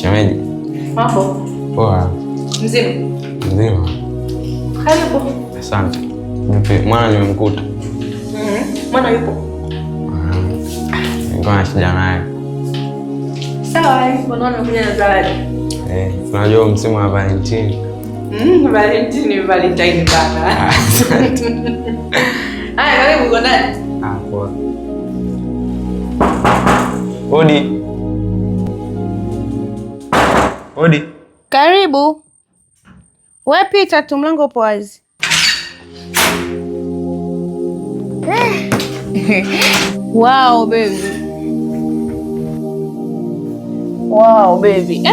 Shemeji. Mambo. Poa. Mzima. Mzima. Karibu. Asante. Mwana nimemkuta. Mwana yupo. Nilikuwa na shida naye. Sawa, unaona kuja na zawadi. Unajua msimu wa Valentine. Valentine bana. Haya, karibu kwa ndani. Poa. Odi. Odi. Karibu. Wewe pita tu, mlango upo wazi. Wow, baby. Wow, baby.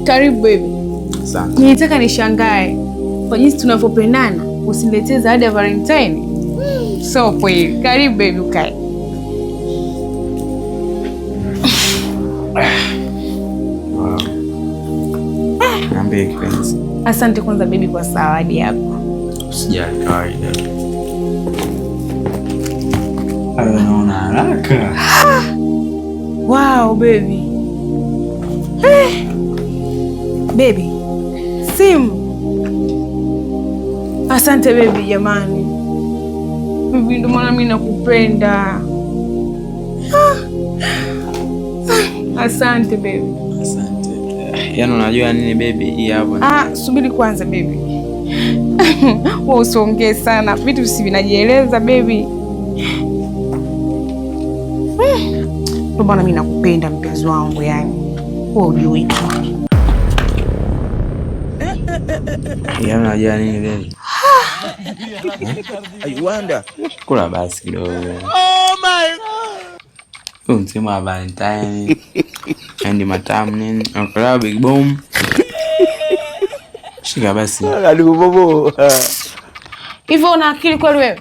Karibu baby. Asante. Nilitaka nishangae kwa jinsi tunavyopendana, usiniletee zawadi ya Valentine. So kweli. Karibu baby, ukae. Wow. Niambie kipenzi. Asante kwanza baby kwa zawadi yako. Usijali, kawaida. Naona haraka. Wow, baby. Baby. Simu. Asante baby jamani. Baby ndo maana mimi nakupenda. Asante baby. Asante. Yaani unajua nini baby, hii hapo. Subiri kwanza baby. Wewe usiongee sana. Vitu si vinajieleza baby. Ndo maana mimi nakupenda mpenzi wangu yani. Wewe ujui tu. Yaani unajua nini baby? I wonder. Kula basi kidogo. Oh my God. Msimu wa Valentine. Kandi matamu nini? Nakula big bomb. Shika basi. Karibu bobo. Hivyo una akili kweli wewe?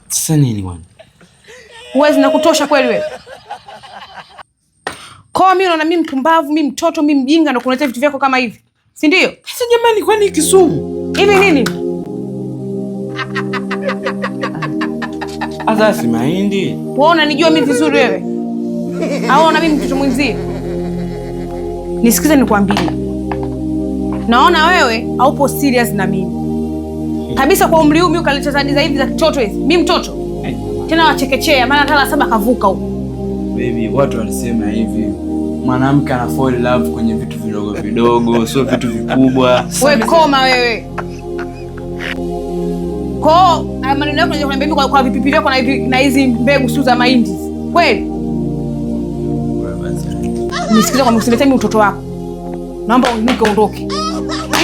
Sasa nini bwana? Uwezi na kutosha kweli wewe? Kwa mimi unaona mimi mpumbavu, mimi mtoto, mimi mjinga ndo kuletea vitu vyako kama hivi. Si ndio? Sasa jamani, kwani Kisumu? Hivi nini? Asa si mahindi. Wewe unanijua mimi vizuri wewe? Au una mimi mtoto mwenzie? Nisikize nikwambie. Naona wewe haupo serious na mimi. Kabisa kwa umri huu mimi ukaleta zawadi za hivi za kitoto hizi. Mimi mtoto. Tena wachekechea maana hata 7 kavuka huko. Baby, watu walisema hivi. Mwanamke ana fall in love kwenye vitu vidogo vidogo, sio vitu vikubwa. Wewe koma wewe. Kwa maneno yako unajua baby kwa vipipi vyako na hizi mbegu su za mahindi. Kweli? Nisikize kwa msiletee mimi utoto wako. Naomba uinuke uondoke.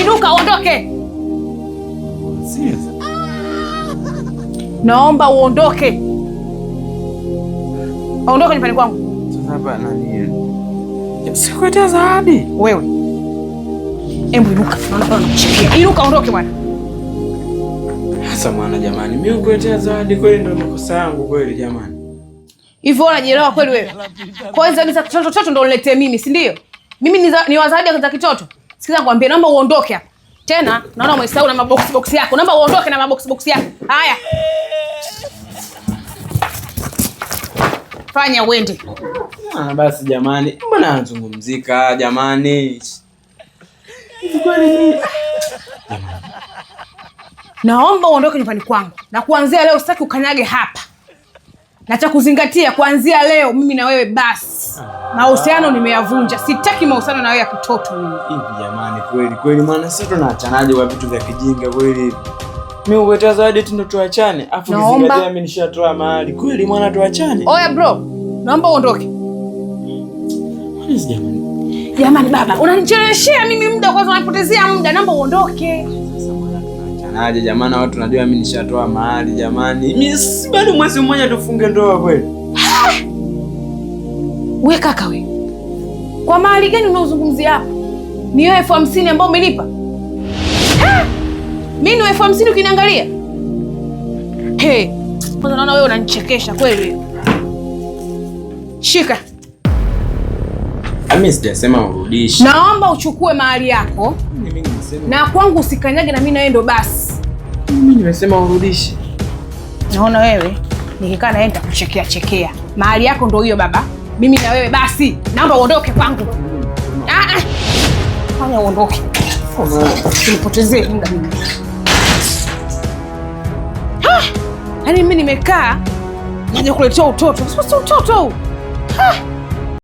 Inuka uondoke. Serious? Naomba uondoke. Aondoke nyumbani kwangu. Sasa hapa nani? Sikuletea zawadi. Wewe. Embu inuka. Naona kama unachikia. Inuka uondoke bwana. Sasa mwana jamani, mimi nikuletea zawadi kweli ndio makosa yangu kweli jamani. Hivyo unajielewa kweli wewe? Kwanza ni za kitoto ndio uniletee mimi, si ndio? Mimi ni zawadi za kitoto. Sikiza nikwambie, naomba uondoke hapa. Tena naona umesahau na mabox yako. Naomba uondoke na mabox yako. Haya. Fanya uende. Basi jamani, mbona anazungumzika jamani? Kwani mimi naomba uondoke nyumbani kwangu. Na kuanzia leo sitaki ukanyage hapa. Na cha kuzingatia kuanzia leo mimi na wewe basi. Mahusiano nimeyavunja. Sitaki mahusiano na wewe ya kitoto mimi. Hivi jamani, kweli maana sisi tunaachanaje kwa vitu vya kijinga kweli? Mimi ukuletea zawadi tu ndo tuachane. Afu kizingatia mimi nishatoa mahali. Kweli mwana tuachane? Oya bro, naomba uondoke. Kwani jamani? Jamani baba, unanicheleweshea mimi muda kwanza, unanipotezea muda. Naomba uondoke. Sasa mwana tunaachanaje jamani? Watu najua mimi nishatoa mahali jamani. Mimi bado mwezi mmoja tufunge ndoa kweli. We kaka we. Kwa mahali gani unaozungumzia hapa? Ni wewe 50,000 ambao umenipa? Mimi ni 50,000 ukiniangalia? Kwanza naona wewe unanichekesha kweli. Shika. Mimi sijasema urudishe. Naomba uchukue mahali yako. Mimi nimesema. Na kwangu usikanyage na mimi na wewe ndo basi. Mimi nimesema urudishe. Naona wewe nikikaa na yeye nitakuchekea. Mahali yako ndo hiyo baba. mimi na wewe basi. Naomba uondoke kwangu. Fanya uondoke. Unipotezee muda mimi. Yaani mimi nimekaa naja kuletea utoto. Sio utoto huu.